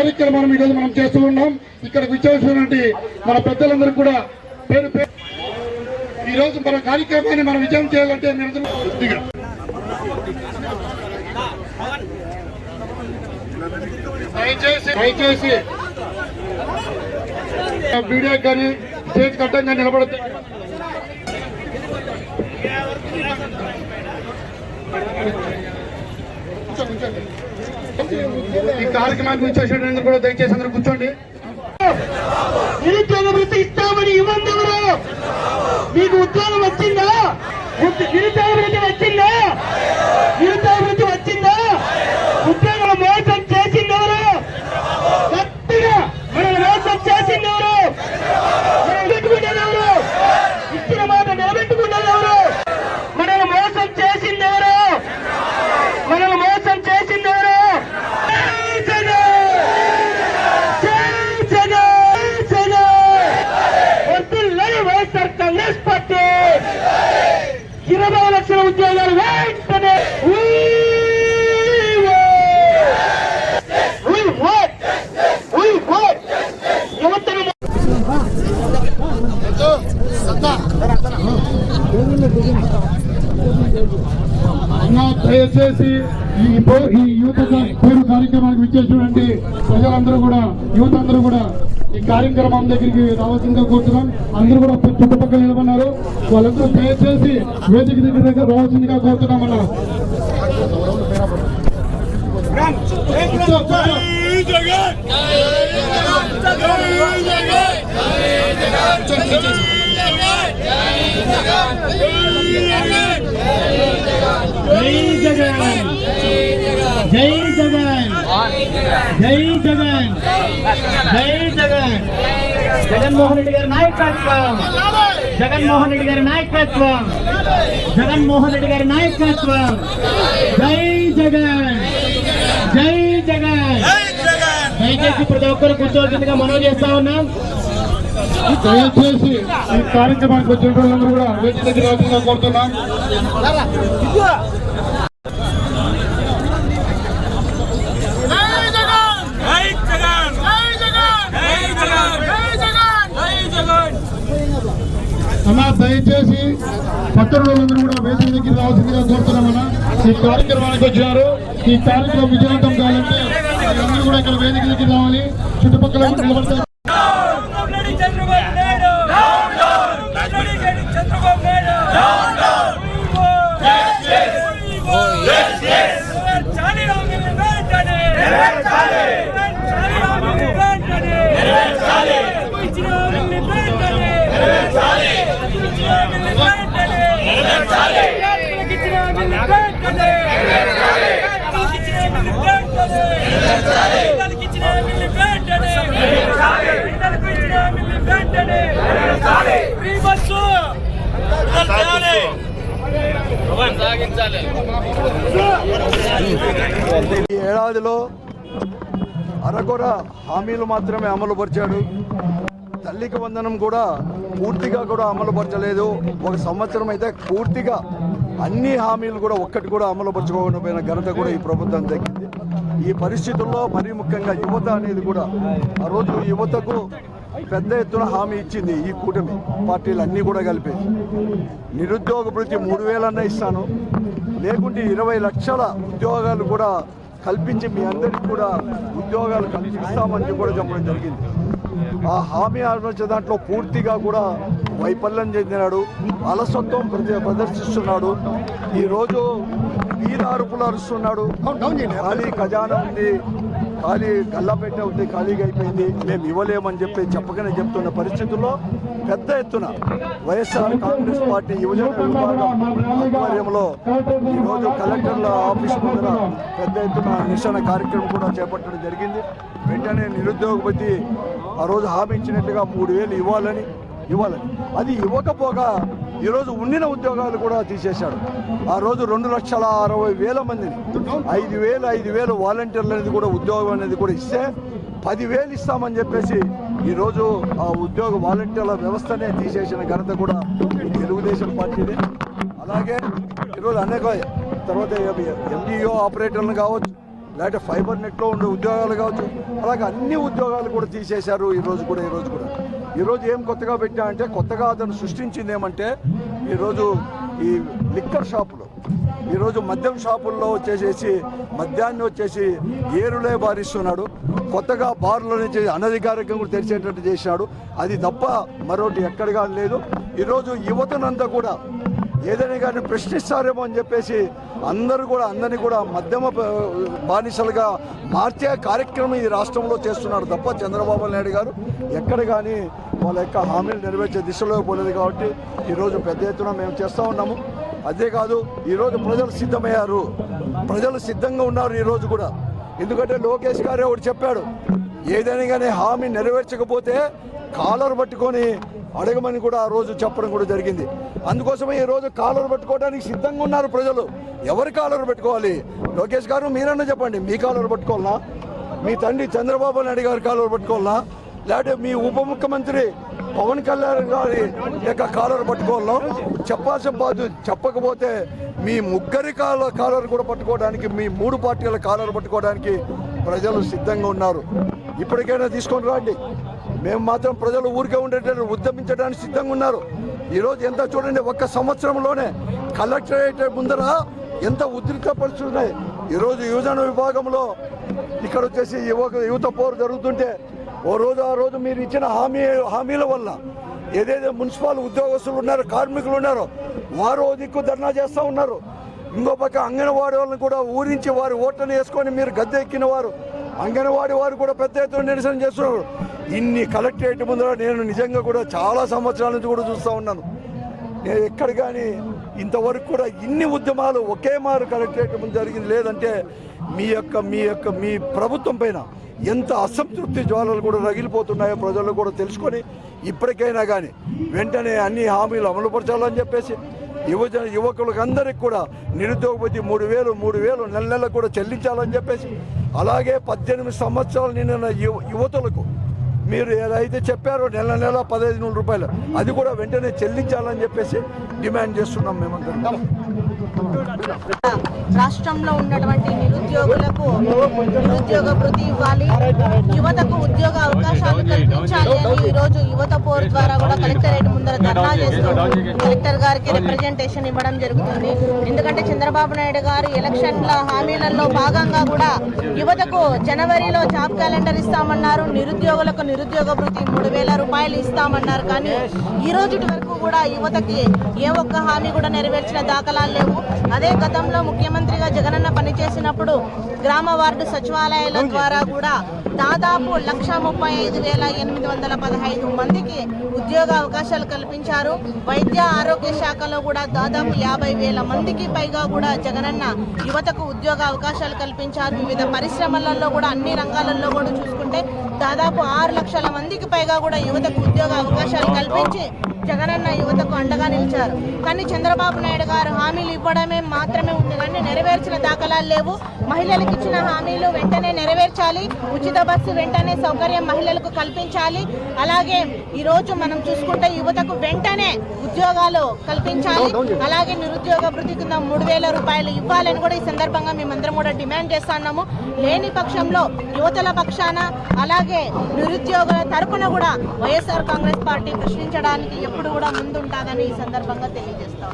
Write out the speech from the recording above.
కార్యక్రమాన్ని ఈరోజు మనం చేస్తూ ఉన్నాం. ఇక్కడికి వచ్చేసినటువంటి మన పెద్దలందరూ కూడా పేరు పేరు ఈరోజు మన కార్యక్రమాన్ని మనం విజయం చేయాలంటే దయచేసి మీడియా కానీ స్టేజ్ కట్టంగా నిలబడతాయి. ఈ కార్యక్రమానికి వచ్చేసేటందుకు కూడా దయచేసి అందరూ కూర్చోండి. నిరుద్యోగ వృత్తి ఇస్తామని ఇవ్వండి. మీకు ఉద్యోగం వచ్చిందా? నిరుద్యోగ వృత్తి వచ్చిందా? నిరుద్యోగ వృత్తి వచ్చిందా? ఉద్యోగం మోసం చేసింది ఎవరు? గట్టిగా మనం మోసం చేసింది ఎవరు? నిలబెట్టుకునేది ఎవరు? ఇచ్చిన మాట నిలబెట్టుకునేది ఎవరు? మనల్ని మోసం చేసింది ఎవరు? మనల్ని మోసం చేసింది ఎవరు? కాంగ్రెస్ పార్టీ 20 లక్షల ఉద్యోగాలు వెంటనే దయచేసి ఈ యూత్ పేరు కార్యక్రమానికి విచ్చేసినటువంటి ప్రజలందరూ కూడా యూత్ అందరూ కూడా ఈ కార్యక్రమం దగ్గరికి రావాల్సిందిగా కోరుతున్నాం. అందరూ కూడా చుట్టుపక్కల నిలబడినారు. వాళ్ళందరూ దయచేసి వేదిక దగ్గర రావాల్సిందిగా కోరుతున్నామన్నా. జై జగన్, జై జగన్, జై జగన్, జై జగన్. జగన్మోహన్ రెడ్డి గారి నాయకత్వం, జగన్మోహన్ రెడ్డి గారి నాయకత్వం, జగన్మోహన్ రెడ్డి గారి నాయకత్వం. జై జగన్, జై జగన్. దయచేసి ప్రతి ఒక్కరు కూర్చోవలసిందిగా మనవి చేస్తా ఉన్నాం. దయచేసి ఈ కార్యక్రమానికి వచ్చిన వాళ్ళందరూ కూడా వేదిక దగ్గర రావాల్సిందిగా కోరుతున్నాం. అన్నా దయచేసి పట్టణ వాళ్ళందరూ కూడా వేదిక దగ్గర రావాల్సిందిగా కోరుతున్నామన్నా. ఈ కార్యక్రమానికి వచ్చినారు. ఈ కార్యక్రమం విజయవంతం కావాలంటే అందరూ కూడా ఇక్కడ వేదిక దగ్గర రావాలి. చుట్టుపక్కల నిలబడతారు. ఈ ఏడాదిలో అరకొర హామీలు మాత్రమే అమలు పరిచాడు. తల్లికి వందనం కూడా పూర్తిగా కూడా అమలు పరచలేదు. ఒక సంవత్సరం అయితే పూర్తిగా అన్ని హామీలు కూడా ఒక్కటి కూడా అమలు పరచుకోకుండా పోయిన ఘనత కూడా ఈ ప్రభుత్వం దక్కింది. ఈ పరిస్థితుల్లో మరీ ముఖ్యంగా యువత అనేది కూడా ఆ రోజు యువతకు పెద్ద ఎత్తున హామీ ఇచ్చింది ఈ కూటమి పార్టీలు అన్నీ కూడా కలిపి. నిరుద్యోగ భృతి 3,000 ఇస్తాను, లేకుంటే 20 లక్షల ఉద్యోగాలు కూడా కల్పించి మీ అందరికీ కూడా ఉద్యోగాలు కల్పిస్తామని కూడా చెప్పడం జరిగింది. ఆ హామీ ఆలోచన దాంట్లో పూర్తిగా కూడా వైఫల్యం చెందినాడు, అలసత్వం ప్రదర్శిస్తున్నాడు. ఈరోజు వీర అరుపులు అరుస్తున్నాడు. ఖాళీ ఖజానా ఉంది, ఖాళీ గల్లాపేట ఉంది, ఖాళీగా అయిపోయింది, మేము ఇవ్వలేమని చెప్పకనే చెప్తున్న పరిస్థితుల్లో పెద్ద ఎత్తున వైఎస్ఆర్ కాంగ్రెస్ పార్టీ యువజన విభాగం ఆధ్వర్యంలో ఈరోజు కలెక్టర్ల ఆఫీస్ ముందర పెద్ద ఎత్తున నిరసన కార్యక్రమం కూడా చేపట్టడం జరిగింది. వెంటనే నిరుద్యోగ భృతి ఆ రోజు హామీ ఇచ్చినట్టుగా 3,000 ఇవ్వాలని అది ఇవ్వకపోగా ఈరోజు ఉండిన ఉద్యోగాలు కూడా తీసేశాడు. ఆ రోజు 2,60,000 మందిని 5,000 వాలంటీర్లు అనేది కూడా ఉద్యోగం అనేది కూడా ఇస్తే 10,000 ఇస్తామని చెప్పేసి ఈరోజు ఆ ఉద్యోగ వాలంటీర్ల వ్యవస్థనే తీసేసిన ఘనత కూడా తెలుగుదేశం పార్టీదే. అలాగే ఈరోజు అనేక తర్వాత ఎండిఓ ఆపరేటర్లు కావచ్చు, లేకపోతే ఫైబర్ నెట్లో ఉండే ఉద్యోగాలు కావచ్చు, అలాగే అన్ని ఉద్యోగాలు కూడా తీసేశారు. ఈరోజు కూడా ఈరోజు ఏం కొత్తగా పెట్టా అంటే, కొత్తగా అతను సృష్టించింది ఏమంటే, ఈరోజు ఈ లిక్కర్ షాపులు, ఈరోజు మద్యం షాపుల్లో వచ్చేసేసి మద్యాన్ని వచ్చేసి ఏరులే బారిస్తున్నాడు. కొత్తగా బార్ల నుంచి అనధికారికంగా కూడా తెరిచేటట్టు చేసినాడు. అది తప్ప మరొకటి ఎక్కడిగా లేదు. ఈరోజు యువతనంతా కూడా ఏదైనా కానీ ప్రశ్నిస్తారేమో అని చెప్పేసి అందరినీ కూడా మధ్యమ బానిసలుగా మార్చే కార్యక్రమం ఈ రాష్ట్రంలో చేస్తున్నారు తప్ప చంద్రబాబు నాయుడు గారు ఎక్కడ కానీ వాళ్ళ యొక్క హామీలు నెరవేర్చే దిశలో పోలేదు. కాబట్టి ఈరోజు పెద్ద ఎత్తున మేము చేస్తూ ఉన్నాము. అదేకాదు, ఈరోజు ప్రజలు సిద్ధమయ్యారు, ప్రజలు సిద్ధంగా ఉన్నారు ఈరోజు కూడా. ఎందుకంటే లోకేష్ గారే ఒకటి చెప్పాడు, ఏదైనా కానీ హామీ నెరవేర్చకపోతే కాలర్ పట్టుకొని అడగమని కూడా ఆ రోజు చెప్పడం కూడా జరిగింది. అందుకోసమే ఈరోజు కాలర్ పట్టుకోవడానికి సిద్ధంగా ఉన్నారు ప్రజలు. ఎవరి కాలర్ పెట్టుకోవాలి? లోకేష్ గారు మీరన్నా చెప్పండి, మీ కాలర్ పట్టుకోవాలనా, మీ తండ్రి చంద్రబాబు నాయుడు గారి కాలర్ పట్టుకోవాలనా, లేకపోతే మీ ఉప ముఖ్యమంత్రి పవన్ కళ్యాణ్ గారి యొక్క కాలర్ పట్టుకోవాలనో చెప్పాల్సిన బాధ్యత. చెప్పకపోతే మీ ముగ్గురి కాలర్ కూడా పట్టుకోవడానికి, మీ 3 పార్టీల కాలర్ పట్టుకోవడానికి ప్రజలు సిద్ధంగా ఉన్నారు. ఇప్పటికైనా తీసుకొని రండి. మేము మాత్రం ప్రజలు ఊరికే ఉండేటట్టు ఉద్యమించడానికి సిద్ధంగా ఉన్నారు. ఈరోజు ఎంత చూడండి, ఒక్క సంవత్సరంలోనే కలెక్టరేట్ ముందర ఎంత ఉద్రిక్త పరిస్థితులు ఉన్నాయి. ఈరోజు యువజన విభాగంలో ఇక్కడ వచ్చేసి యువత పోరు జరుగుతుంటే ఆ రోజు మీరు ఇచ్చిన హామీల వల్ల ఏదైతే మున్సిపల్ ఉద్యోగస్తులు ఉన్నారో, కార్మికులు ఉన్నారో, వారు దిక్కు ధర్నా చేస్తూ ఉన్నారు. ఇంకో పక్క అంగన్వాడీ వాళ్ళని కూడా ఊరించి వారి ఓట్లను వేసుకొని మీరు గద్దె ఎక్కిన వారు అంగన్వాడీ వారు కూడా పెద్ద ఎత్తున నిరసన చేస్తున్నారు. ఇన్ని కలెక్టరేట్ ముందర నేను నిజంగా కూడా చాలా సంవత్సరాల నుంచి కూడా చూస్తూ ఉన్నాను. నేను ఎక్కడ కానీ ఇంతవరకు కూడా ఇన్ని ఉద్యమాలు ఒకే మారు కలెక్టరేట్ ముందు జరిగింది లేదంటే మీ ప్రభుత్వం పైన ఎంత అసంతృప్తి జ్వాలలు కూడా రగిలిపోతున్నాయో ప్రజలు కూడా తెలుసుకొని ఇప్పటికైనా కానీ వెంటనే అన్ని హామీలు అమలుపరచాలని చెప్పేసి యువకులకు అందరికి కూడా నిరుద్యోగ భృతి 3,000 నెల కూడా చెల్లించాలని చెప్పేసి, అలాగే 18 సంవత్సరాలు నిండిన యువతులకు మీరు ఏదైతే చెప్పారో నెల 15,000 రూపాయలు అది కూడా వెంటనే చెల్లించాలని చెప్పేసి డిమాండ్ చేస్తున్నాం మేమందరం. రాష్ట్రంలో ఉన్నటువంటి నిరుద్యోగులకు నిరుద్యోగ భృతి ఇవ్వాలి, యువతకు ఉద్యోగ అవకాశాలు కల్పించాలి అని ఈరోజు యువత పోరు ద్వారా కూడా కలెక్టరేట్ ముందర ధర్నా చేస్తూ కలెక్టర్ గారికి రిప్రజెంటేషన్ ఇవ్వడం జరుగుతుంది. ఎందుకంటే చంద్రబాబు నాయుడు గారు ఎలక్షన్ల హామీలలో భాగంగా కూడా యువతకు జనవరిలో జాబ్ క్యాలెండర్ ఇస్తామన్నారు, నిరుద్యోగులకు నిరుద్యోగ భృతి 3,000 రూపాయలు ఇస్తామన్నారు. కానీ ఈ రోజు వరకు కూడా యువతకి ఏ ఒక్క హామీ కూడా నెరవేర్చిన దాఖలాలు లేవు. అదే గతంలో ముఖ్యమంత్రిగా జగనన్న పనిచేసినప్పుడు గ్రామ వార్డు సచివాలయాల ద్వారా కూడా దాదాపు 1,35,815 మందికి ఉద్యోగ అవకాశాలు కల్పించారు. వైద్య ఆరోగ్య శాఖలో కూడా దాదాపు 50,000 మందికి పైగా కూడా జగనన్న యువతకు ఉద్యోగ అవకాశాలు కల్పించారు. వివిధ పరిశ్రమలలో కూడా అన్ని రంగాలలో కూడా చూసుకుంటే దాదాపు 6 లక్షల మందికి పైగా కూడా యువతకు ఉద్యోగ అవకాశాలు కల్పించి జగనన్న యువతకు అండగా నిలిచారు. కానీ చంద్రబాబు నాయుడు గారు హామీలు ఇవ్వడమే మాత్రమే ఉంది కానీ నెరవేర్చిన దాఖలాలు లేవు. మహిళలకు ఇచ్చిన హామీలు వెంటనే నెరవేర్చాలి, ఉచిత బస్సు వెంటనే సౌకర్యం మహిళలకు కల్పించాలి. అలాగే ఈరోజు మనం చూసుకుంటే యువతకు వెంటనే ఉద్యోగాలు కల్పించాలి. అలాగే నిరుద్యోగ భృతి కింద 3,000 రూపాయలు ఇవ్వాలని కూడా ఈ సందర్భంగా మేమందరం కూడా డిమాండ్ చేస్తున్నాము. లేని పక్షంలో యువతల పక్షాన అలాగే నిరుద్యోగుల తరపున కూడా వైఎస్ఆర్ కాంగ్రెస్ పార్టీ ప్రశ్నించడానికి ఎప్పుడు కూడా ముందుంటాదని ఈ సందర్భంగా తెలియజేస్తాం.